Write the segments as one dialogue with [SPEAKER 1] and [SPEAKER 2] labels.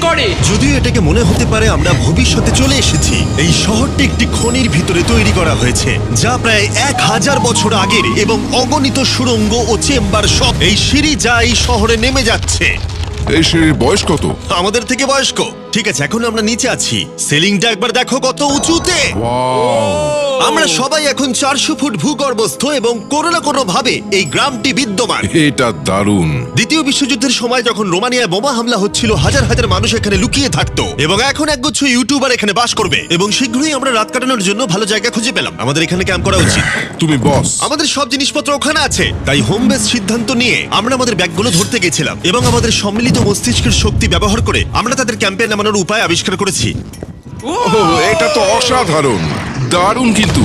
[SPEAKER 1] করে।
[SPEAKER 2] যদিও এটাকে মনে হতে পারে আমরা ভবিষ্যতে চলে এসেছি, এই শহরটি একটি খনির ভিতরে তৈরি করা হয়েছে যা প্রায় 1000 বছর আগের, এবং অগণিত সুড়ঙ্গ ও চেম্বার সব এই সিঁড়ি যা এই শহরে নেমে যাচ্ছে।
[SPEAKER 3] এই সিঁড়ির বয়স কত?
[SPEAKER 2] আমাদের থেকে বয়স্ক। ঠিক আছে, এখন আমরা নিচে আছি। সিলিংটা একবার দেখো কত উঁচুতে। আমরা সবাই এখন 400 ফুট ভূগর্ভস্থ, এবং কোনো না কোনো ভাবে এই গ্রামটি বিদ্যমান।
[SPEAKER 3] এটা দারুণ।
[SPEAKER 2] দ্বিতীয় বিশ্বযুদ্ধের সময় যখন রোমানিয়ায় বোমা হামলা হচ্ছিল, হাজার হাজার মানুষ এখানে লুকিয়ে থাকতো, এবং এখন একগুচ্ছ ইউটিউবার এখানে বাস করবে। এবং শীঘ্রই আমরা রাত কাটানোর জন্য ভালো জায়গা খুঁজে পেলাম। আমাদের এখানে ক্যাম্প করা উচিত।
[SPEAKER 3] তুমি বস।
[SPEAKER 2] আমাদের সব জিনিসপত্র ওখানে আছে, তাই হোম বেস সিদ্ধান্ত নিয়ে আমরা আমাদের ব্যাগগুলো ধরতে গেছিলাম, এবং আমাদের সম্মিলিত মস্তিষ্কের শক্তি ব্যবহার করে আমরা তাদের ক্যাম্পে নামানোর উপায় আবিষ্কার করেছি।
[SPEAKER 3] এটা তো অসাধারণ, দারুণ। কিন্তু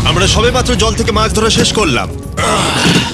[SPEAKER 2] আমরা সবেমাত্র জল থেকে মাছ ধরা শেষ করলাম।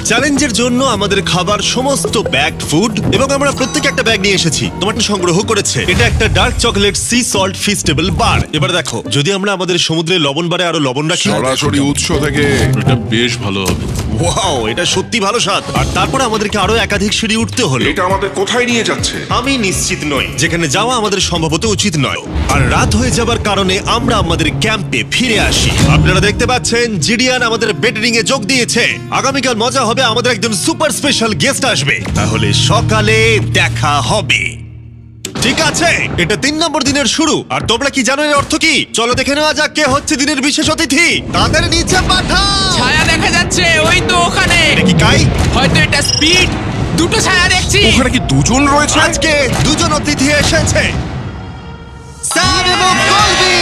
[SPEAKER 2] চ্যালেঞ্জের জন্য আমাদের খাবার সমস্ত ব্যাগড ফুড, এবং আমরা প্রত্যেকে একটা ব্যাগ নিয়ে এসেছি। তোমারটা সংগ্রহ করেছে। এটা একটা dark chocolate sea salt Feastable bar. এবার দেখো, যদি আমরা আমাদের সমুদ্রের লবণ বারে আরো লবণ রাখি,
[SPEAKER 3] সরাসরি উৎস থেকে,
[SPEAKER 4] এটা বেশ ভালো হবে।
[SPEAKER 2] ওয়াও, এটা সত্যি ভালো স্বাদ। আর তারপরে আমাদেরকে আরো একাধিক সিঁড়ি উঠতে হলো।
[SPEAKER 3] এটা আমাদের কোথায় নিয়ে যাচ্ছে?
[SPEAKER 2] আমি নিশ্চিত নই, যেখানে যাওয়া আমাদের সম্ভবত উচিত নয়। আর রাত হয়ে যাবার কারণে আমরা আমাদের ক্যাম্পে ফিরে আসি। আপনারা দেখতে পাচ্ছেন জিডিয়ান আমাদের বেডরিং এ যোগ দিয়েছে। আগামীকাল মজা হবে, আমাদের একজন সুপার স্পেশাল গেস্ট আসবে। তাহলে সকালে দেখা হবে। ঠিক আছে, এটা 3 নম্বর দিনের শুরু। আর তোমরা কি জানো এর অর্থ কি? চলো দেখে নেওয়া যাক কে হচ্ছে দিনের বিশেষ অতিথি। তাদের নিচে পাঠাও।
[SPEAKER 1] ছায়া দেখা যাচ্ছে, ওই তো ওখানে।
[SPEAKER 2] এটা কি কাই?
[SPEAKER 1] হয়তো এটা স্পিড। দুটো ছায়া দেখছি।
[SPEAKER 3] ওখানে কি দুজন রয়েছে?
[SPEAKER 2] আজকে দুজন অতিথি এসেছে, স্যাম এবং কলবি।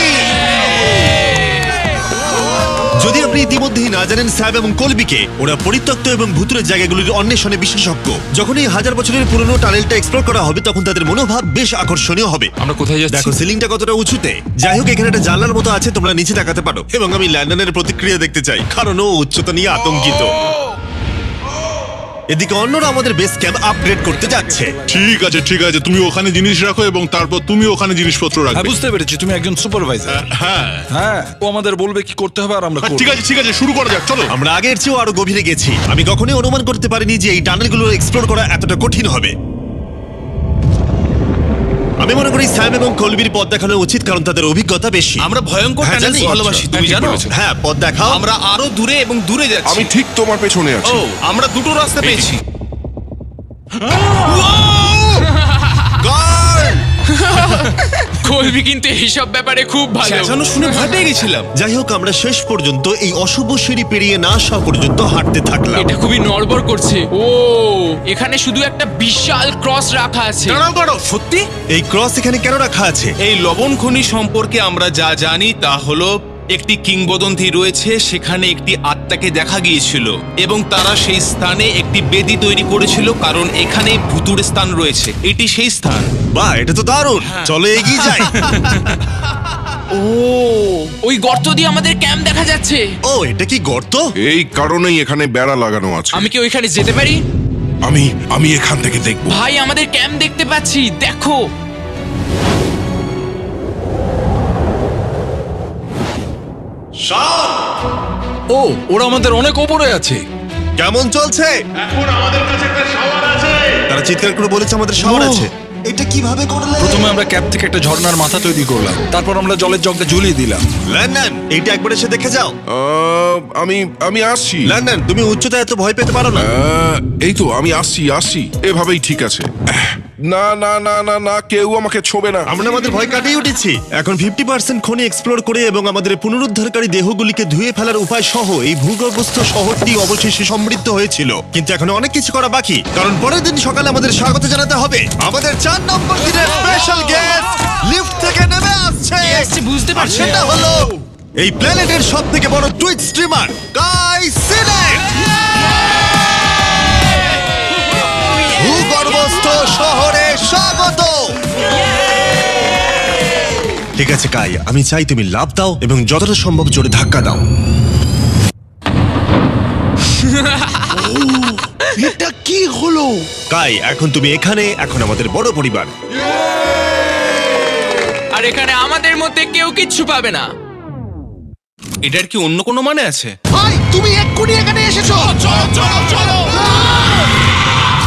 [SPEAKER 2] যদি আপনি ইতিমধ্যেই না জানেন স্যাম এবং কলবিকে, ওরা পরিত্যক্ত এবং ভুতুরে জায়গাগুলির অন্বেষণে বিশেষজ্ঞ। যখন এই 1000 বছরের পুরনো টানেলটা এক্সপ্লোর করা হবে, তখন তাদের মনোভাব বেশ আকর্ষণীয় হবে।
[SPEAKER 4] আমরা কোথায় যাচ্ছি?
[SPEAKER 2] দেখো সিলিংটা কতটা উঁচুতে। যাই হোক, এখানে একটা জানলার মতো আছে, তোমরা নিচে তাকাতে পারো। এবং আমি ল্যান্ডনের প্রতিক্রিয়া দেখতে চাই, কারণ ও উচ্চতা নিয়ে আতঙ্কিত। এদিকে অন্যরা আমাদের বেস ক্যাম্প আপগ্রেড করতে যাচ্ছে।
[SPEAKER 4] ঠিক আছে ঠিক আছে, তুমি ওখানে জিনিস রাখো এবং তারপর তুমি ওখানে জিনিসপত্র
[SPEAKER 5] হ্যাঁ,
[SPEAKER 4] রাখবে।
[SPEAKER 5] বুঝতে পেরেছি, তুমি একজন সুপারভাইজার।
[SPEAKER 4] হ্যাঁ
[SPEAKER 5] হ্যাঁ, ও আমাদের বলবে কি করতে হবে আর আমরা করব।
[SPEAKER 4] ঠিক আছে, শুরু করা যাক, চলো।
[SPEAKER 2] আমরা আগের চেয়েও আরো গভীরে গেছি। আমি কখনোই অনুমান করতে পারিনি যে এই টানেলগুলো এক্সপ্লোর করা এতটা কঠিন হবে। আমি মনে করি স্যাম এবং কলবির পথ দেখানো উচিত, কারণ তাদের অভিজ্ঞতা বেশি।
[SPEAKER 6] আমরা ভয়ঙ্কর
[SPEAKER 2] হ্যাঁ,
[SPEAKER 6] টানেল
[SPEAKER 2] জানি।
[SPEAKER 6] ভালোবাসি, তুমি জানো।
[SPEAKER 2] হ্যাঁ, পথ দেখাও।
[SPEAKER 6] আমরা আরো দূরে এবং দূরে যাচ্ছি।
[SPEAKER 3] আমি ঠিক তোমার পেছনে আছি।
[SPEAKER 6] ও, আমরা দুটো রাস্তা পেয়েছি।
[SPEAKER 1] কলবি কিন্তু এইসব ব্যাপারে খুব ভালো।
[SPEAKER 6] চেঁচানো শুনে ভয় পেয়ে গেছিলাম।
[SPEAKER 2] যাই হোক, আমরা শেষ পর্যন্ত এই অশুভ সিঁড়ি পেরিয়ে না আসা পর্যন্ত হাঁটতে থাকলাম।
[SPEAKER 1] এটা খুবই নড়বড় করছে। ও, এখানে শুধু একটা বিশাল ক্রস রাখা আছে।
[SPEAKER 6] দাঁড়াও, সত্যি?
[SPEAKER 2] এই ক্রস এখানে কেন রাখা আছে?
[SPEAKER 6] এই লবণ খনি সম্পর্কে আমরা যা জানি তা হলো একটি কিংবদন্তি রয়েছে। সেখানে একটি আত্মাকে দেখা গিয়েছিল এবং তারা সেই স্থানে একটি বেদি তৈরি করেছিল, কারণ এখানে ভুতুড়ে স্থান রয়েছে। এটি সেই স্থান।
[SPEAKER 2] বাহ, এটা তো দারুণ। চলো এগিয়ে যাই।
[SPEAKER 1] ও, ওই গর্ত দিয়ে আমাদের ক্যাম্প দেখা যাচ্ছে।
[SPEAKER 2] ও, এটা কি গর্ত?
[SPEAKER 3] এই কারণেই এখানে বেড়া লাগানো আছে।
[SPEAKER 1] আমি কি ওইখানে যেতে পারি?
[SPEAKER 3] আমি এখান থেকে দেখবো।
[SPEAKER 1] ভাই, আমাদের ক্যাম্প দেখতে পাচ্ছি, দেখো।
[SPEAKER 5] ও, ওরা আমাদের অনেক ওপরে আছে।
[SPEAKER 2] কেমন চলছে?
[SPEAKER 4] এখন আমাদের কাছে একটা শাওয়ার আছে।
[SPEAKER 2] তারা চিৎকার করে বলেছে আমাদের শাওয়ার আছে। এটা কিভাবে করলে?
[SPEAKER 5] প্রথমে আমরা ক্যাপ থেকে একটা ঝর্ণার মাথা তৈরি করলাম, তারপর আমরা জলের জগটা ঝুলিয়ে দিলাম।
[SPEAKER 2] লন্ডন, এইটা একবার এসে দেখে যাও।
[SPEAKER 3] আমি আসছি।
[SPEAKER 2] লন্ডন, তুমি উচ্চতায় এত ভয় পেতে পারো না।
[SPEAKER 3] এই তো আমি আসছি। এভাবেই ঠিক আছে। না না না না না, কেউ আমাকে ছোবে না।
[SPEAKER 2] আমরা আমাদের ভয় কাটিয়ে উঠেছি। এখন 50% খনি এক্সপ্লোর করে এবং আমাদের পুনরুদ্ধারকারী দেহগুলিকে ধুয়ে ফেলার উপায় সহ এই ভূগর্ভস্থ শহরটি অবশেষে সমৃদ্ধ হয়েছিল। কিন্তু এখন অনেক কিছু করা বাকি, কারণ পরের দিন সকালে আমাদের স্বাগত জানাতে হবে আমাদের 4 নম্বর দিনের স্পেশাল গেস্ট লিফট থেকে নেমে আসছে।
[SPEAKER 1] কে আসছে বুঝতে
[SPEAKER 2] আর
[SPEAKER 1] পারছি
[SPEAKER 2] সেটা
[SPEAKER 1] না।
[SPEAKER 2] হলো এই প্ল্যানেটের সবথেকে বড় টুইট স্ট্রিমার কাই সিনেট। ভূগর্ভস্থ শহরে স্বাগত। ঠিক আছে কাই, আমি চাই তুমি লাফ দাও এবং যতটা সম্ভব জোরে ধাক্কা দাও।
[SPEAKER 5] এটা কি হলো?
[SPEAKER 2] কাই, এখন তুমি এখানে, এখন আমাদের বড় পরিবার।
[SPEAKER 1] আর এখানে আমাদের মধ্যে কেউ কিচ্ছু পাবে না।
[SPEAKER 6] এটার কি অন্য কোনো মানে আছে?
[SPEAKER 5] ভাই, তুমি এক্ষুনি এখানে এসেছো। চলো চলো চলো।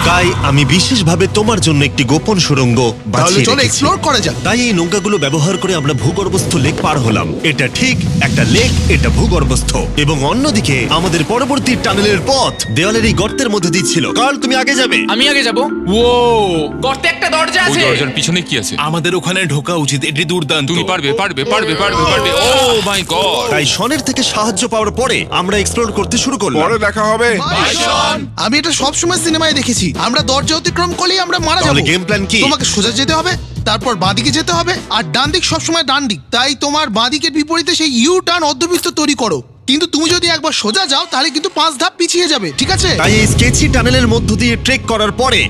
[SPEAKER 2] কাই, আমি বিশেষভাবে তোমার জন্য একটি গোপন সুড়ঙ্গ
[SPEAKER 7] তাহলে
[SPEAKER 2] বাছিয়ে
[SPEAKER 7] চলো
[SPEAKER 2] রেখেছি।
[SPEAKER 7] এক্সপ্লোর করা যাক।
[SPEAKER 2] তাই এই নৌকাগুলো ব্যবহার করে আমরা ভূগর্ভস্থ লেক পার হলাম। এটা ঠিক একটা লেক, এটা ভূগর্ভস্থ, এবং অন্যদিকে আমাদের পরবর্তী টানেলের পথ দেওয়ালের এই গর্তের মধ্যে দিয়ে ছিল। কাল তুমি আগে যাবে।
[SPEAKER 1] আমি আগে যাব। ও গর্তে একটা দরজা
[SPEAKER 8] ওই
[SPEAKER 1] আছে।
[SPEAKER 8] দরজার পিছনে কি আছে?
[SPEAKER 6] আমাদের ওখানে ঢোকা উচিত, এটি দুর্দান্ত।
[SPEAKER 8] তুমি পারবে পারবে পারবে পারবে পারবে। ও মাই গড!
[SPEAKER 2] তাই শনের থেকে সাহায্য পাওয়ার পরে আমরা এক্সপ্লোর করতে শুরু করলাম।
[SPEAKER 3] পরে দেখা হবে।
[SPEAKER 7] আমি এটা সবসময় সিনেমায় দেখেছি, আমরা দরজা অতিক্রম করলেই আমরা মারা
[SPEAKER 2] তাহলে
[SPEAKER 7] যাবো।
[SPEAKER 2] game plan কি?
[SPEAKER 7] তোমাকে সোজা যেতে হবে, তারপর বাঁদিকে যেতে হবে, আর ডান দিক সবসময় ডান দিক। তাই তোমার বাঁদিকের বিপরীতে সেই ইউ টার্ন অর্ধবৃত্ত তৈরি করো। কিন্তু তুমি যদি একবার সোজা যাও তাহলে কিন্তু 5 ধাপ পিছিয়ে যাবে, ঠিক আছে?
[SPEAKER 2] তাই এই স্কেচি টানেলের মধ্য দিয়ে ট্রেক করার পরে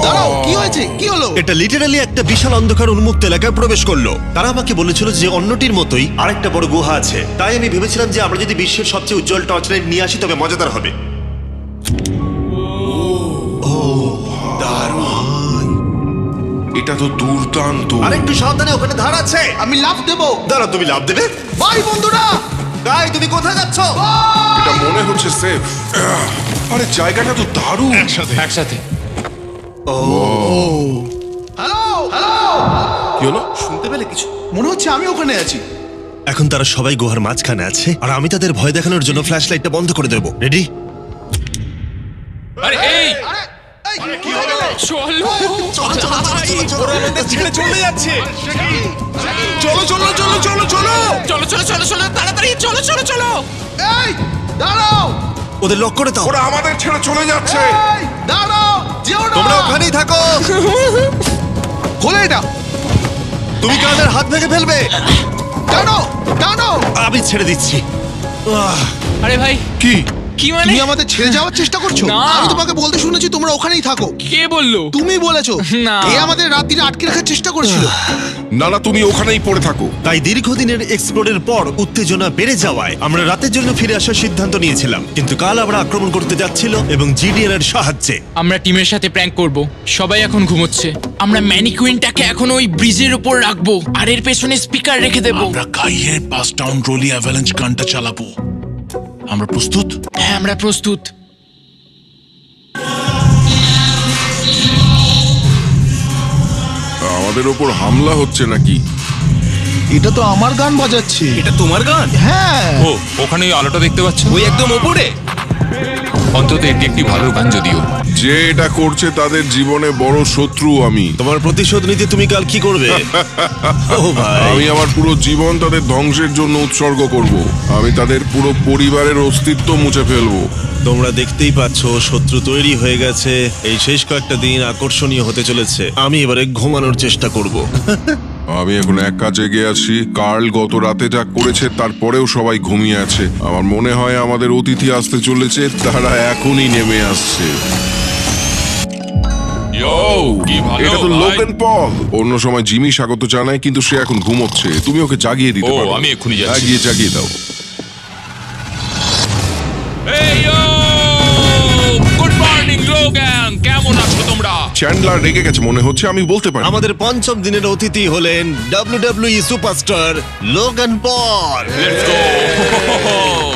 [SPEAKER 7] দাঁড়াও, কি হয়েছে, কি হলো?
[SPEAKER 2] এটা লিটারালি একটা বিশাল অন্ধকার উন্মুক্ত এলাকায় প্রবেশ করলো। তারা আমাকে বলেছিল যে অন্যটির মতোই আরেকটা বড় গুহা আছে। তাই আমি ভেবেছিলাম যে আমরা যদি বিশ্বের সবচেয়ে উজ্জ্বল টর্চ লাইট নিয়ে আসি তবে মজাদার হবে।
[SPEAKER 3] এটা তো দুর্দান্ত।
[SPEAKER 2] আর একটু সাবধানে, ওখানে ধার আছে।
[SPEAKER 7] আমি লাফ দেবো।
[SPEAKER 2] দাঁড়া, তুমি লাভ দেবে?
[SPEAKER 7] বাই বন্ধুরা।
[SPEAKER 2] গাই, তুমি কোথায় যাচ্ছ?
[SPEAKER 3] এটা মনে হচ্ছে সেফ। আরে জায়গাটা তো দারুণ।
[SPEAKER 8] একসাথে।
[SPEAKER 7] হ্যালো হ্যালো,
[SPEAKER 3] কি হলো?
[SPEAKER 6] শুনতে পেলে কিছু?
[SPEAKER 7] মনে হচ্ছে আমি ওখানে আছি।
[SPEAKER 2] এখন তারা সবাই গুহার মাঝখানে আছে, আর আমি তাদের ভয় দেখানোর জন্য ফ্ল্যাশ লাইটটা বন্ধ করে দেবো। রেডি?
[SPEAKER 8] আরে এই
[SPEAKER 7] কি হলো?
[SPEAKER 1] চলো
[SPEAKER 6] ওরা আমাদের ছেড়ে চলে যাচ্ছে। চলো চলো চলো চলো চলো।
[SPEAKER 1] চলো চলো চলো চলো তাড়াতাড়ি চলো চলো চলো।
[SPEAKER 7] এই দাঁড়াও,
[SPEAKER 2] ওদের লক করে দাও।
[SPEAKER 3] ওরা আমাদের ছেড়ে চলে যাচ্ছে।
[SPEAKER 7] এই দাঁড়াও, যেও না।
[SPEAKER 2] তোমরা ওখানেই থাকো।
[SPEAKER 7] খোলো এটা।
[SPEAKER 2] তুমি কাদের হাত ভেঙে ফেলবে।
[SPEAKER 7] টানো টানো।
[SPEAKER 2] আমি ছেড়ে দিচ্ছি।
[SPEAKER 1] আরে ভাই
[SPEAKER 3] কি?
[SPEAKER 1] কি মানে?
[SPEAKER 7] তুমি আমাদের ছেড়ে যাওয়ার চেষ্টা করছো?
[SPEAKER 1] না।
[SPEAKER 7] আমি তোমাকে বলতে শুনেছি তোমরা ওখানেই থাকো।
[SPEAKER 1] কে বললো?
[SPEAKER 7] তুমি বলেছো।
[SPEAKER 1] না।
[SPEAKER 7] এ আমাদের রাত্রিরে আটকে রাখার চেষ্টা করেছিল।
[SPEAKER 3] না না, তুমি ওখানেই পড়ে থাকো।
[SPEAKER 2] তাই দীর্ঘদিনের এক্সপ্লোরের পর উত্তেজনা বেড়ে যাওয়ায় আমরা রাতের জন্য ফিরে আসার সিদ্ধান্ত নিয়েছিলাম। কিন্তু কাল আমরা আক্রমণ করতে যাচ্ছিল এবং জিডিএর এর সাহায্যে।
[SPEAKER 1] আমরা টিমের সাথে প্র্যাঙ্ক করব। সবাই এখন ঘুমোচ্ছে। আমরা ম্যানিকুইনটাকে এখন ওই ব্রিজের উপর রাখবো আর এর পেছনে স্পিকার রেখে দেব।
[SPEAKER 5] আমরা কাইয়ের পাস টাউন রোলি অ্যাভালাঞ্চ গানটা চালাবো। আমরা প্রস্তুত?
[SPEAKER 1] হ্যাঁ, আমরা প্রস্তুত।
[SPEAKER 3] আমাদের ওপর হামলা হচ্ছে নাকি?
[SPEAKER 7] এটা তো আমার গান বাজাচ্ছে।
[SPEAKER 6] এটা তোমার গান?
[SPEAKER 7] হ্যাঁ।
[SPEAKER 8] ও ওখানে ওই আলোটা দেখতে পাচ্ছ?
[SPEAKER 6] ওই একদম ওপরে।
[SPEAKER 8] অন্তত এটি একটি ভালো গান যদিও।
[SPEAKER 3] যে এটা করছে তাদের জীবনে বড় শত্রু আমি।
[SPEAKER 2] তোমার প্রতিশোধ নিতে তুমি কাল কি করবে? ও ভাই,
[SPEAKER 3] আমি আমার পুরো জীবন তাদের ধ্বংসের জন্য উৎসর্গ করব। আমি তাদের পুরো পরিবারের অস্তিত্ব মুছে ফেলবো।
[SPEAKER 2] তোমরা দেখতেই পাচ্ছ শত্রু তৈরি হয়ে গেছে। এই শেষ কয়েকটা দিন আকর্ষণীয় হতে চলেছে। আমি এবারে ঘুমানোর চেষ্টা করব।
[SPEAKER 3] আমি এখন এক কাজে গিয়ে আছি। কার্ল গত রাতে যা করেছে তারপরেও সবাই ঘুমিয়ে আছে। আমার মনে হয় আমাদের অতিথি আসতে চলেছে, তারা এখনই নেমে আসছে।
[SPEAKER 8] ইয়ো, কি ভালো
[SPEAKER 3] এটা তো
[SPEAKER 8] ভাই।
[SPEAKER 3] লোকেন পল। অন্য সময় জিমি স্বাগত জানায়, কিন্তু সে এখন ঘুমোচ্ছে। তুমি ওকে জাগিয়ে দিতে
[SPEAKER 8] ও,
[SPEAKER 3] পারো।
[SPEAKER 8] আমি এক্ষুনি যাচ্ছি।
[SPEAKER 3] হ্যাঁ, গিয়ে জাগিয়ে দাও।
[SPEAKER 8] এই ইয়ো! গুড মর্নিং লোগান, কেমন আছো তোমরা?
[SPEAKER 3] চ্যান্ডলার রেগে গেছে মনে হচ্ছে, আমি বলতে পারি।
[SPEAKER 2] আমাদের পঞ্চম দিনের অতিথি হলেন WWE superstar Logan Paul.
[SPEAKER 8] Let's go!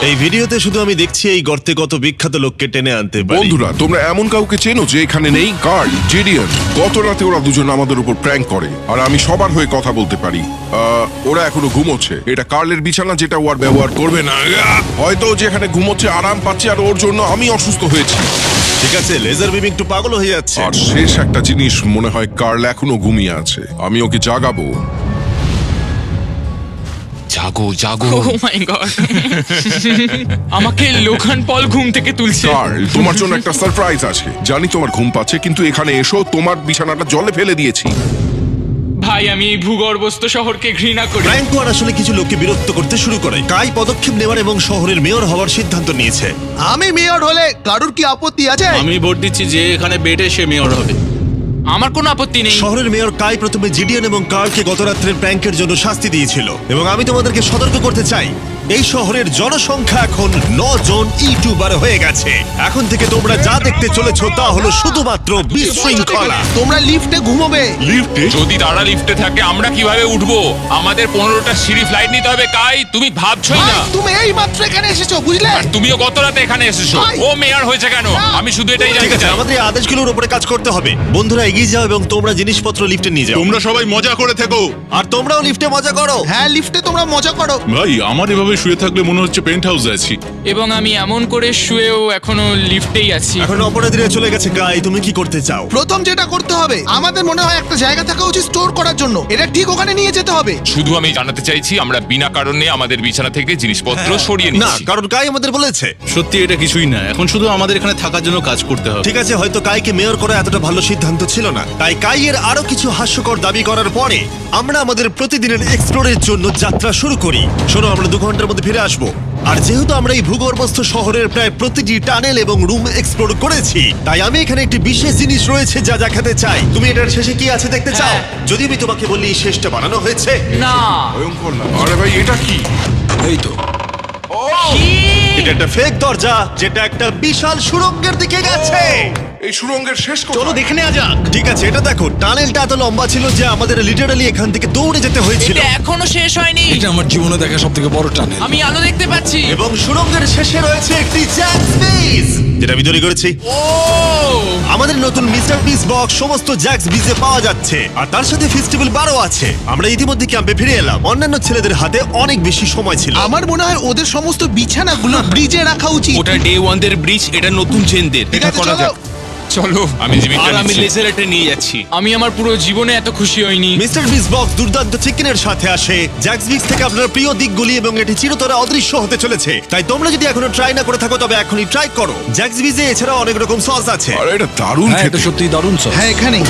[SPEAKER 2] এই ভিডিওতে শুধু আমি দেখছি এই গর্তে কত বিখ্যাত লোককে টেনে আনতে পারি।
[SPEAKER 3] বন্ধুরা, তোমরা এমন কাউকে চেনো যে এখানে নেই? কার্ল, জিডিয়ান। গত রাতে ওরা দুজন আমাদের উপর প্র্যাঙ্ক করে, আর আমি সবার হয়ে কথা বলতে পারি। ওরা এখনো ঘুমোচ্ছে। এটা কার্লের বিছানা, যেটা ও আর ব্যবহার করবে না। হয়তো ও যেখানে ঘুমোচ্ছে আরাম পাচ্ছে, আর ওর জন্য আমি অসুস্থ হয়েছি।
[SPEAKER 2] ঠিক আছে, লেজার বিম একটু পাগল হয়ে যাচ্ছে।
[SPEAKER 3] আর শেষ একটা জিনিস, মনে হয় কার্ল এখনো ঘুমিয়ে আছে। আমি ওকে জাগাবো।
[SPEAKER 8] জাগো জাগো।
[SPEAKER 1] ও মাই গড। আমাকে লোগান পল ঘুম থেকে তুলছে।
[SPEAKER 3] কার্ল, তোমার জন্য একটা সারপ্রাইজ আছে। জানি তোমার ঘুম পাচ্ছে, কিন্তু এখানে এসো, তোমার বিছানাটা জলে ফেলে দিয়েছি।
[SPEAKER 1] ভাই, আমি এই ভূগর্ভস্থ শহরকে ঘৃণা করি।
[SPEAKER 2] ফ্র্যাঙ্কো আর আসলে কিছু লোককে বিরক্ত করতে শুরু করে। কাই পদক্ষেপ নেওয়ার এবং শহরের মেয়র হওয়ার সিদ্ধান্ত নিয়েছে।
[SPEAKER 7] আমি মেয়র হলে কারুর কি আপত্তি আছে?
[SPEAKER 6] আমি ভোট দিচ্ছি যে এখানে বেটে সে মেয়র হবে।
[SPEAKER 1] আমার কোনো আপত্তি নেই।
[SPEAKER 2] শহরের মেয়র কাই প্রথমে জিডিয়ান এবং কার্লকে গত রাত্রের প্র্যাঙ্কের জন্য শাস্তি দিয়েছিল, এবং আমি তোমাদেরকে সতর্ক করতে চাই এই শহরের জনসংখ্যা এখন 9 জন ইউটিউবার হয়ে গেছে। এখন থেকে তোমরা যা দেখতে চলেছো তা হলো শুধুমাত্র বিশৃঙ্খলা।
[SPEAKER 7] তোমরা লিফটে ঘুমোবে।
[SPEAKER 4] লিফটে
[SPEAKER 8] যদি তারা লিফটে থাকে আমরা কিভাবে উঠবো? আমাদের 15টা সিঁড়ি ফ্লাইট নিতে হবে। কাই, তুমি ভাবছই না।
[SPEAKER 7] ভাই, তুমি এই মাত্র এখানে এসেছো, বুঝলে?
[SPEAKER 8] আর তুমিও গত রাতে এখানে এসেছো।
[SPEAKER 7] ভাই।
[SPEAKER 8] ও মেয়ার হয়েছে কেন? আমি শুধু এটাই
[SPEAKER 2] ঠিক
[SPEAKER 8] জানতে
[SPEAKER 2] আছে,
[SPEAKER 8] চাই।
[SPEAKER 2] আমাদের এই আদেশগুলোর উপরে কাজ করতে হবে। বন্ধুরা এগিয়ে যাও এবং তোমরা জিনিসপত্র লিফটে নিয়ে যাও।
[SPEAKER 4] তোমরা সবাই মজা করে থেকো।
[SPEAKER 2] আর তোমরাও লিফটে মজা করো।
[SPEAKER 7] হ্যাঁ, লিফটে তোমরা মজা করো।
[SPEAKER 4] ভাই আমার এভাবে শুয়ে থাকলে মনে হচ্ছে পেন্ট হাউসে আছি।
[SPEAKER 1] এবং আমি এমন করে শুয়েও এখনো লিফটেই আছি।
[SPEAKER 2] এখন অপরাধীরা চলে গেছে। গাই, তুমি কি করতে চাও?
[SPEAKER 7] প্রথম যেটা করতে হবে, আমাদের মনে হয় একটা জায়গা থাকা উচিত স্টোর করার জন্য। এটা ঠিক ওখানে নিয়ে যেতে হবে।
[SPEAKER 8] শুধু আমি জানাতে চাইছি আমরা বিনা কারণে আমাদের বিছানা থেকে জিনিসপত্র সরিয়ে
[SPEAKER 2] না,
[SPEAKER 8] নিচ্ছি।
[SPEAKER 2] কারণ গাই আমাদের বলেছে।
[SPEAKER 6] সত্যি এটা কিছুই না, এখন শুধু আমাদের এখানে থাকার জন্য কাজ করতে হবে।
[SPEAKER 2] ঠিক আছে, হয়তো কাইকে মেয়র করা এতটা ভালো সিদ্ধান্ত ছিল না। তাই কাইয়ের আরো কিছু হাস্যকর দাবি করার পরে আমরা আমাদের প্রতিদিনের এক্সপ্লোরের জন্য যাত্রা শুরু করি। শোনো, আমরা 2 ঘন্টার মধ্যে ফিরে আসবো। আর যেহেতু আমরা এই ভূগর্ভস্থ শহরের প্রায় প্রতিটি টানেল এবং রুম এক্সপ্লোর করেছি, তাই আমি এখানে একটি বিশেষ জিনিস রয়েছে যা দেখাতে চাই। তুমি এটার শেষে কি আছে দেখতে চাও? যদি আমি তোমাকে বলি এই শেষটা বানানো হয়েছে।
[SPEAKER 1] না,
[SPEAKER 3] ভয়ঙ্কর না। আরে ভাই, এটা কি?
[SPEAKER 2] এই তো এটা একটা ফেক দরজা যেটা একটা বিশাল সুড়ঙ্গের দিকে গেছে।
[SPEAKER 3] এই সুড়ঙ্গের শেষ কোথায়?
[SPEAKER 6] চলো দেখে নেওয়া যাক।
[SPEAKER 2] ঠিক আছে, এটা দেখো, টানেলটা এত লম্বা ছিল যে আমাদের লিটারালি এখান থেকে দৌড়ে যেতে হয়েছিল।
[SPEAKER 1] এটা এখনো শেষ হয়নি।
[SPEAKER 9] এটা আমার জীবনে দেখা সবথেকে বড় টানেল।
[SPEAKER 1] আমি আলো দেখতে পাচ্ছি।
[SPEAKER 2] এবং সুড়ঙ্গের শেষে রয়েছে একটি জ্যাক্স বিজ যেটা আমি তৈরি করেছি।
[SPEAKER 1] ও,
[SPEAKER 2] আমাদের নতুন মিস্টার বিস বক্স সমস্ত জ্যাক্স বিজে পাওয়া যাচ্ছে, আর তার সাথে ফেস্টিভ্যাল বারও আছে। আমরা ইতিমধ্যে ক্যাম্পে ফিরে এলাম। অন্যান্য ছেলেদের হাতে অনেক বেশি সময় ছিল।
[SPEAKER 7] আমার মনে হয় ওদের সমস্ত বিছানাগুলো ব্রিজে রাখা উচিত।
[SPEAKER 6] ওটা ডে 1 দের ব্রিজ, এটা নতুন চেনদের।
[SPEAKER 7] ঠিক আছে, চলো।
[SPEAKER 1] চলো।
[SPEAKER 8] আমি জিমিটা
[SPEAKER 6] আর আমি
[SPEAKER 8] নিচ্ছি।
[SPEAKER 6] লেজারটা নিয়ে যাচ্ছি।
[SPEAKER 1] আমি আমার পুরো জীবনে এত খুশি হইনি।
[SPEAKER 2] মিস্টার বিস বক্স দুর্দান্ত চিকেনের সাথে আসে, জ্যাক্স বিক্স থেকে আপনার প্রিয় দিকগুলি, এবং এটি চিরতরে অদৃশ্য হতে চলেছে। তাই তোমরা যদি এখনো ট্রাই না করে থাকো তবে এখনই ট্রাই করো। জ্যাক্স বিজে এছাড়াও অনেক রকম সস আছে।
[SPEAKER 3] আরে এটা দারুণ
[SPEAKER 9] হ্যাঁ, এটা
[SPEAKER 3] খেতে।
[SPEAKER 9] সত্যি দারুণ সস।
[SPEAKER 7] হ্যাঁ, এখানেই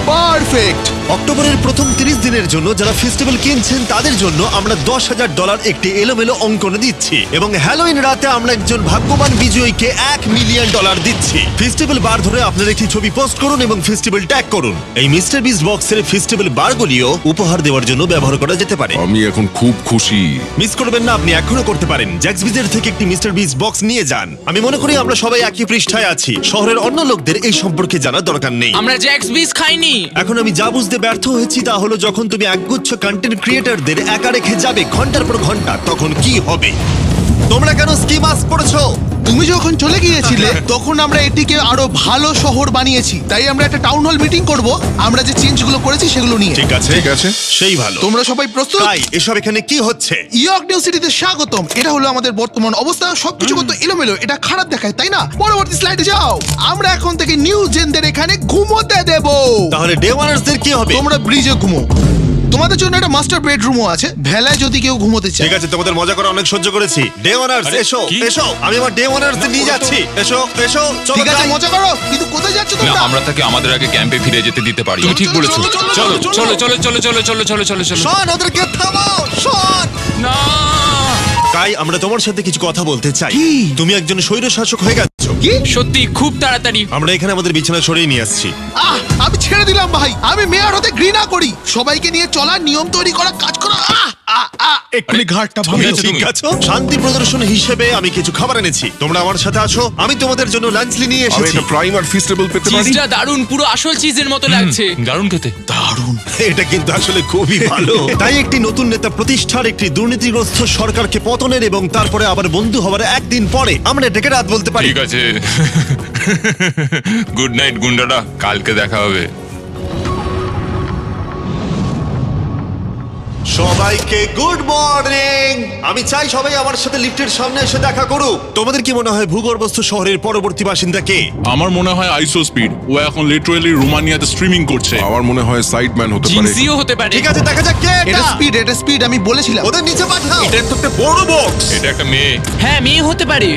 [SPEAKER 7] পারফেক্ট।
[SPEAKER 2] অক্টোবরের প্রথম 30 দিনের জন্য যারা ফেস্টিভ্যাল কিনছেন তাদের জন্য আমরা $10,000 একটি এলোমেলো অঙ্কনে দিচ্ছি, এবং হ্যালোইন রাতে আমরা একজন ভাগ্যবান বিজয়ীকে $1 মিলিয়ন দিচ্ছি। ফেস্টিভ্যাল বার ধরে আপনার একটি ছবি পোস্ট করুন এবং ফেস্টিভ্যাল ট্যাগ করুন। এই মিস্টার বিস বক্সের ফেস্টিভ্যাল বারগুলিও উপহার দেওয়ার জন্য ব্যবহার করা যেতে পারে।
[SPEAKER 3] আমি এখন খুব খুশি।
[SPEAKER 2] মিস করবেন না, আপনি এখনো করতে পারেন। জ্যাক্স বিজের থেকে একটি মিস্টার বিস বক্স নিয়ে যান। আমি মনে করি আমরা সবাই একই পৃষ্ঠায় আছি। শহরের অন্য লোকদের এই সম্পর্কে জানার দরকার নেই।
[SPEAKER 1] আমরা জ্যাক্স বিস খাইনি।
[SPEAKER 2] এখন আমি যা বুঝতে ব্যর্থ হয়েছি তা হলো যখন তুমি একগুচ্ছ কন্টেন্ট ক্রিয়েটরদের একা রেখে যাবে ঘন্টার পর ঘন্টা, তখন কি হবে? তোমরা কেন স্কি মাস্ক পড়েছো?
[SPEAKER 7] তুমি যখন চলে গিয়েছিলে তখন আমরা এটিকে আরো ভালো শহর বানিয়েছি। তাই আমরা একটা টাউন হল মিটিং করব, আমরা যে চেঞ্জগুলো করেছি সেগুলো নিয়ে।
[SPEAKER 2] ঠিক আছে,
[SPEAKER 3] ঠিক আছে।
[SPEAKER 2] সেই ভালো।
[SPEAKER 7] তোমরা সবাই প্রস্তুত?
[SPEAKER 2] তাই এসব এখানে কি হচ্ছে?
[SPEAKER 7] ইয়র্ক নিউ সিটিতে স্বাগতম। এটা হলো আমাদের বর্তমান অবস্থা। সবকিছু কত এলোমেলো, এটা খারাপ দেখায়, তাই না? পরবর্তী স্লাইডে যাও। আমরা এখন থেকে নিউ জেনদের এখানে ঘুমোতে দেব।
[SPEAKER 2] তাহলে ডে ওয়ানার্সদের কি হবে?
[SPEAKER 7] তোমরা ব্রিজে ঘুমো। তোমাদের জন্য একটা মাস্টার বেডরুমও আছে, ভেলায় যদি কেউ ঘুমোতে চায়।
[SPEAKER 2] ঠিক আছে, তোমাদের মজা করা অনেক সহ্য করেছি। ডে ওয়ানার্স এসো,
[SPEAKER 8] কি?
[SPEAKER 2] এসো। আমি আমার ডে ওয়ানার্সদের নিয়ে যাচ্ছি। এসো, এসো, চলো
[SPEAKER 7] ঠিক আছে,
[SPEAKER 2] যাই।
[SPEAKER 7] মজা করো, কিন্তু কোথায় যাচ্ছ
[SPEAKER 8] না,
[SPEAKER 7] তোমরা?
[SPEAKER 8] আমরা তাকে আমাদের আগে ক্যাম্পে ফিরে যেতে দিতে পারি। তুমি ঠিক
[SPEAKER 7] চলো,
[SPEAKER 8] বলেছো।
[SPEAKER 7] চলো, চলো,
[SPEAKER 8] চলো
[SPEAKER 7] চলো,
[SPEAKER 8] চলো চলো চলো চলো চলো চলো চলো চলো।
[SPEAKER 2] শোন, ওদেরকে থামাও, শোন।
[SPEAKER 1] না,
[SPEAKER 2] তাই আমরা তোমার সাথে কিছু কথা বলতে চাই। তুমি একজন স্বৈর শাসক হয়ে গেছো।
[SPEAKER 7] কি?
[SPEAKER 1] সত্যি খুব তাড়াতাড়ি।
[SPEAKER 2] আমরা এখানে আমাদের বিছানা সরিয়ে নিয়ে আসছি।
[SPEAKER 7] আমি ছেড়ে দিলাম ভাই। আমি মেয়র হতে ঘৃণা করি। সবাইকে নিয়ে চলা, নিয়ম তৈরি করা, কাজ করা। এক্ষুনি ঘাটটা
[SPEAKER 2] তুমি
[SPEAKER 7] ভাঙলো।
[SPEAKER 2] ঠিক আছো? শান্তি প্রদর্শন হিসেবে আমি কিছু খাবার এনেছি। তোমরা আমার সাথে আছো। আমি তোমাদের জন্য লাঞ্চলি নিয়ে
[SPEAKER 3] আমি
[SPEAKER 2] এসেছি।
[SPEAKER 3] একটা প্রাইম আর ফেস্টিভ্যাল পেতে পারি?
[SPEAKER 1] চিজটা দারুণ, পুরো আসল চিজের মতো লাগছে।
[SPEAKER 8] দারুণ খেতে।
[SPEAKER 2] এটা কিন্তু আসলে খুবই ভালো। তাই একটি নতুন নেতা প্রতিষ্ঠার, একটি দুর্নীতিগ্রস্ত সরকারকে পতনের এবং তারপরে আবার বন্ধু হওয়ার একদিন পরে আমরা এটাকে রাত বলতে পারি।
[SPEAKER 8] ঠিক আছে। গুড নাইট গুন্ডারা, কালকে দেখা হবে।
[SPEAKER 2] সবাইকে গুড মর্নিং। আমি চাই সবাই আমার সাথে লিফটের সামনে এসে দেখা করুক। তোমাদের কি মনে হয় ভূগর্ভস্থ শহরের পরবর্তী বাসিন্দা কে?
[SPEAKER 4] আমার মনে হয় আইসো স্পিড। ও এখন লিটারালি রোমানিয়াতে স্ট্রিমিং করছে।
[SPEAKER 3] আমার মনে হয় সাইডম্যান হতে পারে।
[SPEAKER 1] জিনসিও হতে পারে।
[SPEAKER 2] ঠিক আছে, দেখা যাক কে
[SPEAKER 7] এটা
[SPEAKER 2] এটা।
[SPEAKER 7] স্পিড, এটা স্পিড, আমি বলেছিলাম।
[SPEAKER 2] ওদের নিচে পাঠাও। এটা তো একটা বড় বক্স।
[SPEAKER 8] এটা একটা মেয়ে।
[SPEAKER 1] হ্যাঁ, মেয়ে হতে পারে।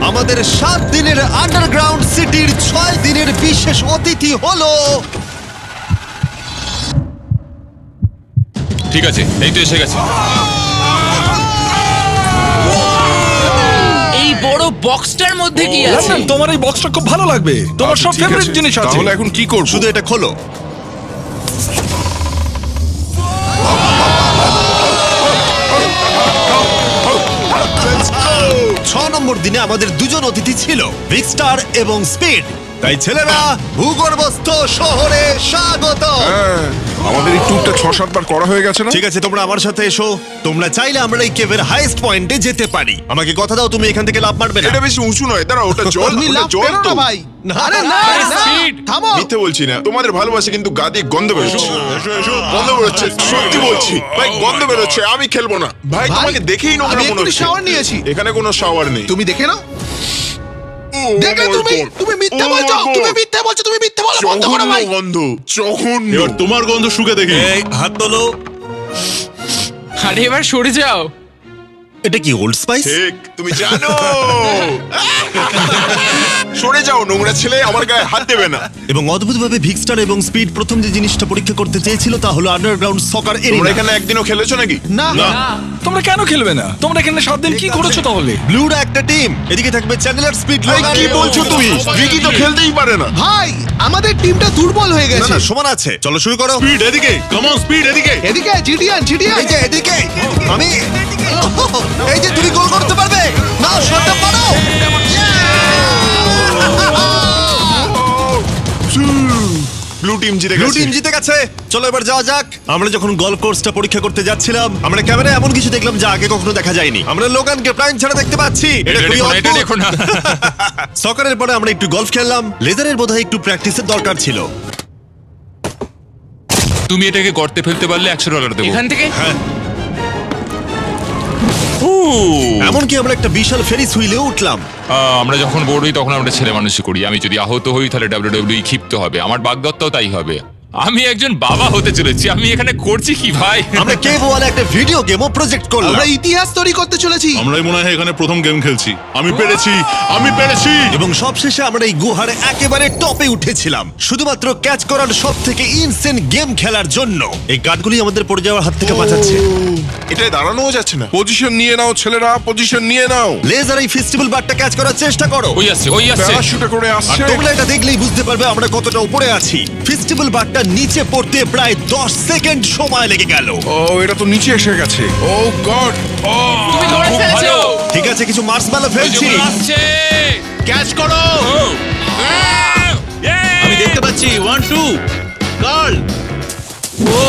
[SPEAKER 2] আমাদের 7 দিনের আন্ডারগ্রাউন্ড সিটির 6 দিনের বিশেষ অতিথি হলো
[SPEAKER 8] ঠিক আছে, এই তো এসে গেছে।
[SPEAKER 1] এই বড় বক্সটার মধ্যে কি আছে?
[SPEAKER 9] লন্ডন, তোমার এই বক্সটা খুব ভালো লাগবে। তোমার
[SPEAKER 3] আচ্ছা,
[SPEAKER 9] সব
[SPEAKER 3] ঠিক
[SPEAKER 9] ফেভারিট
[SPEAKER 3] আছে।
[SPEAKER 9] জিনিস আছে।
[SPEAKER 3] তাহলে এখন কি করব?
[SPEAKER 2] শুধু এটা খোলো। নম্বর দিনে আমাদের দুজন অতিথি ছিল, ভিক্সটার এবং স্পিড। তাই ছেলেরা, ভূগর্ভস্থ শহরে স্বাগত।
[SPEAKER 3] হ্যাঁ, আমাদের এই ট্যুরটা 6-7 বার করা হয়ে গেছে না?
[SPEAKER 2] ঠিক আছে, তোমরা আমার সাথে এসো। তোমরা চাইলে আমরা এই কেভের হাইয়েস্ট পয়েন্টে যেতে পারি। আমাকে কথা দাও তুমি এখান থেকে লাফ মারবে না।
[SPEAKER 3] এটা বেশি উঁচু নয়, দাঁড়া, ওটা জল।
[SPEAKER 7] তুমি
[SPEAKER 3] ওটা
[SPEAKER 7] লাভ
[SPEAKER 3] জল
[SPEAKER 7] পেরো
[SPEAKER 3] তো।
[SPEAKER 7] না ভাই। আরে না
[SPEAKER 1] আরে
[SPEAKER 7] না,
[SPEAKER 1] speed।
[SPEAKER 7] থামো।
[SPEAKER 10] মিথ্যে বলছি না, তোমাদের ভালোবাসে কিন্তু গাদি গন্ধ বেরোচ্ছে। গন্ধ বেরোচ্ছে, সত্যি বলছি ভাই, গন্ধ বেরোচ্ছে। আমি খেলবো না ভাই,
[SPEAKER 7] ভাই,
[SPEAKER 10] তোমাকে দেখেই নোংরা
[SPEAKER 7] আমি
[SPEAKER 10] মনে
[SPEAKER 7] এক্ষুনি
[SPEAKER 10] হচ্ছে।
[SPEAKER 7] shower নিয়েছি।
[SPEAKER 10] এখানে কোনো শাওয়ার নেই।
[SPEAKER 7] তুমি দেখে নাও।
[SPEAKER 10] ও
[SPEAKER 7] দেখলে
[SPEAKER 10] my
[SPEAKER 7] তুমি
[SPEAKER 10] God!
[SPEAKER 7] তুমি মিথ্যা
[SPEAKER 10] Oh my
[SPEAKER 7] বলছো,
[SPEAKER 10] God!
[SPEAKER 7] তুমি মিথ্যা বলছো, তুমি মিথ্যা বলো, বন্ধ করো
[SPEAKER 10] জঘন্য
[SPEAKER 7] ভাই।
[SPEAKER 10] গন্ধ, জঘন্য।
[SPEAKER 4] এবার তোমার গন্ধ শুকে দেখি।
[SPEAKER 2] এই হাত তোলো।
[SPEAKER 1] আরে এবার সরে যাও।
[SPEAKER 2] এটা কি ওল্ড স্পাইস?
[SPEAKER 10] ঠিক, তুমি জানো। সরে যাও নোংরা ছেলে, আমার গায়ে হাত দেবে না।
[SPEAKER 2] এবং অদ্ভুতভাবে ভিক্সটার এবং স্পিড প্রথম যে জিনিসটা পরীক্ষা করতে চেয়েছিল তা হলো আন্ডারগ্রাউন্ড সকার
[SPEAKER 10] তোমরা
[SPEAKER 2] এরিয়া।
[SPEAKER 10] এখানে একদিনও খেলেছো নাকি?
[SPEAKER 7] না
[SPEAKER 9] তোমরা কেন খেলবে না? তোমরা এখানে 7 দিন কি করেছো তাহলে?
[SPEAKER 2] ব্লুরা একটা টিম, এদিকে থাকবে চ্যানেলার, স্পিড,
[SPEAKER 10] ভাই, কি বলছো তুমি? রিকি তো খেলতেই পারে না।
[SPEAKER 7] ভাই, আমাদের টিমটা দুর্বল হয়ে
[SPEAKER 2] না
[SPEAKER 7] গেছে।
[SPEAKER 2] না, সমান আছে। চলো শুরু করো।
[SPEAKER 4] স্পিড এদিকে, কাম অন স্পিড এদিকে।
[SPEAKER 7] এদিকে জিডিয়ান
[SPEAKER 2] এই যে এদিকে, আমি এই যে তুমি গোল করতে পারবে না, শটটা পারো।
[SPEAKER 10] ব্লু টিম জিতে
[SPEAKER 2] ব্লু
[SPEAKER 10] গেছে।
[SPEAKER 2] টিম জিতে গেছে। চলো এবার যাওয়া যাক। আমরা যখন গলফ কোর্সটা পরীক্ষা করতে যাচ্ছিলাম, আমরা ক্যামেরায় এমন কিছু দেখলাম যা আগে কখনো দেখা যায়নি। আমরা লোগানকে প্রাইম ছাড়া দেখতে পাচ্ছি। এটা খুবই
[SPEAKER 1] দেখো না, এটা
[SPEAKER 2] অদ্ভুত।
[SPEAKER 1] দেখো না।
[SPEAKER 2] সকারের পরে আমরা একটু গলফ খেললাম। লেজারের বোধহয় একটু প্র্যাকটিসের দরকার ছিল।
[SPEAKER 8] তুমি এটাকে গর্তে ফেলতে পারলে $100 দেবো।
[SPEAKER 1] এখান থেকে
[SPEAKER 2] এমনকি আমরা একটা বিশাল ফেরিস হুইলেও উঠলাম।
[SPEAKER 8] আমরা যখন বড় হই তখন আমরা ছেলে মানুষই করি। আমি যদি আহত হই তাহলে WWE ক্ষিপ্ত হবে, আমার বাগদত্তাও তাই হবে। আমি একজন বাবা হতে চলেছি, আমি এখানে করছি কি ভাই?
[SPEAKER 2] আমরা কেভ ওয়ালে একটা ভিডিও গেমও প্রজেক্ট করলাম।
[SPEAKER 7] আমরা ইতিহাস তৈরি করতে চলেছি।
[SPEAKER 4] আমরাই মনে হয় এখানে প্রথম গেম খেলছি। আমি পেরেছি, আমি পেরেছি।
[SPEAKER 2] এবং সবশেষে আমরা এই গুহার একেবারে টপে উঠেছিলাম শুধুমাত্র ক্যাচ করার সব থেকে ইনসেন গেম খেলার জন্য। এই কাঠগুলি আমাদের পড়ে যাওয়ার হাত থেকে বাঁচাচ্ছে।
[SPEAKER 10] এটায় দাঁড়ানোও যাচ্ছে না।
[SPEAKER 3] পজিশন নিয়ে নাও ছেলেরা, পজিশন নিয়ে নাও।
[SPEAKER 2] লেজার এই ফেস্টিভ্যাল বারটা ক্যাচ করার চেষ্টা করো।
[SPEAKER 8] ওই আসছে, ওই আসছে।
[SPEAKER 3] প্যারাশুটে করে
[SPEAKER 2] আর
[SPEAKER 3] আসছে।
[SPEAKER 2] তোমরা এটা দেখলেই বুঝতে পারবে আমরা কতটা উপরে আছি। ফেস্টিভ্যাল বারটা নিচে পড়তে প্রায় 10 সেকেন্ড সময় লেগে গেল।
[SPEAKER 3] ও, এটা তো নিচে এসে গেছে। ও গড। ও,
[SPEAKER 1] তুমি ধরে
[SPEAKER 8] খুব
[SPEAKER 1] ফেলেছো।
[SPEAKER 8] ভালো।
[SPEAKER 2] ঠিক আছে, কিছু মার্সম্যালো
[SPEAKER 8] ওই যে
[SPEAKER 2] ফেলছি।
[SPEAKER 8] ওগুলো আসছে।
[SPEAKER 6] ক্যাচ করো।
[SPEAKER 8] আমি
[SPEAKER 6] দেখতে পাচ্ছি 1 2 গার্ল। ও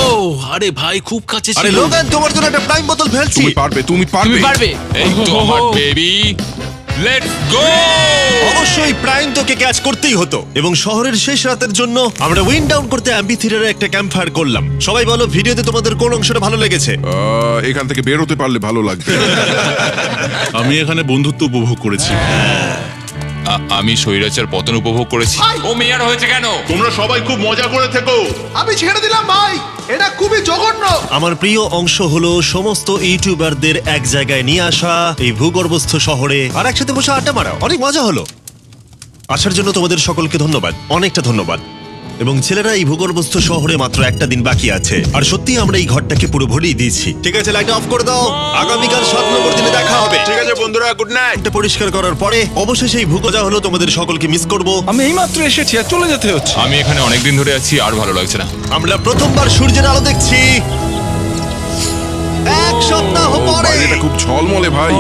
[SPEAKER 6] আরে ভাই, খুব কাছে
[SPEAKER 2] আরে লোগান, তোমার জন্য একটা প্রাইম বোতল ফেলছি।
[SPEAKER 3] তুমি পারবে, তুমি
[SPEAKER 1] তুমি
[SPEAKER 3] পারবে।
[SPEAKER 1] পারবে।
[SPEAKER 8] এই তো আমার বেবি, লেটস গো।
[SPEAKER 2] অবশ্যই প্রাইম তোকে ক্যাচ করতেই হতো। এবং শহরের শেষ রাতের জন্য আমরা উইন্ড ডাউন করতে অ্যাম্পিথিয়েটারে একটা ক্যাম্প ফায়ার করলাম। সবাই বলো ভিডিওতে তোমাদের কোন অংশটা ভালো লেগেছে?
[SPEAKER 3] এখান থেকে বের হতে পারলে ভালো লাগবে।
[SPEAKER 4] আমি এখানে বন্ধুত্ব উপভোগ করেছি।
[SPEAKER 8] আমি স্বৈরাচার পতন উপভোগ করেছি। ও মেয়ার হয়েছে কেন?
[SPEAKER 4] তোমরা সবাই খুব মজা করে থেকো।
[SPEAKER 7] আমি ছেড়ে দিলাম ভাই, এটা খুবই জঘন্য।
[SPEAKER 2] আমার প্রিয় অংশ হলো সমস্ত ইউটিউবারদের এক জায়গায় নিয়ে আসা এই ভূগর্ভস্থ শহরে আর একসাথে বসে আড্ডা মারা। অনেক মজা হলো। আসার জন্য তোমাদের সকলকে ধন্যবাদ, অনেকটা ধন্যবাদ। এবং ছেলেরা, এই ভূগর্ভস্থ শহরে মাত্র একটা দিন বাকি আছে আর সত্যি আমরা এই ঘরটাকে পুরো ভরিয়ে দিয়েছি। ঠিক আছে, লাইট অফ করে দাও। আগামীকাল 7 নম্বর দিনে দেখা হবে।
[SPEAKER 10] ঠিক আছে বন্ধুরা, গুড নাইট।
[SPEAKER 2] এটা পরিষ্কার করার পরে অবশেষে এই ভূগজা হলো। তোমাদের সকলকে মিস করব।
[SPEAKER 9] আমি এইমাত্র এসেছি আর চলে যেতে হচ্ছে।
[SPEAKER 8] আমি এখানে অনেকদিন ধরে আছি, আর ভালো লাগছে না।
[SPEAKER 2] আমরা প্রথমবার সূর্যের আলো দেখছি 1 সপ্তাহ পরে।
[SPEAKER 3] বাইরেটা খুব ঝলমলে ভাই।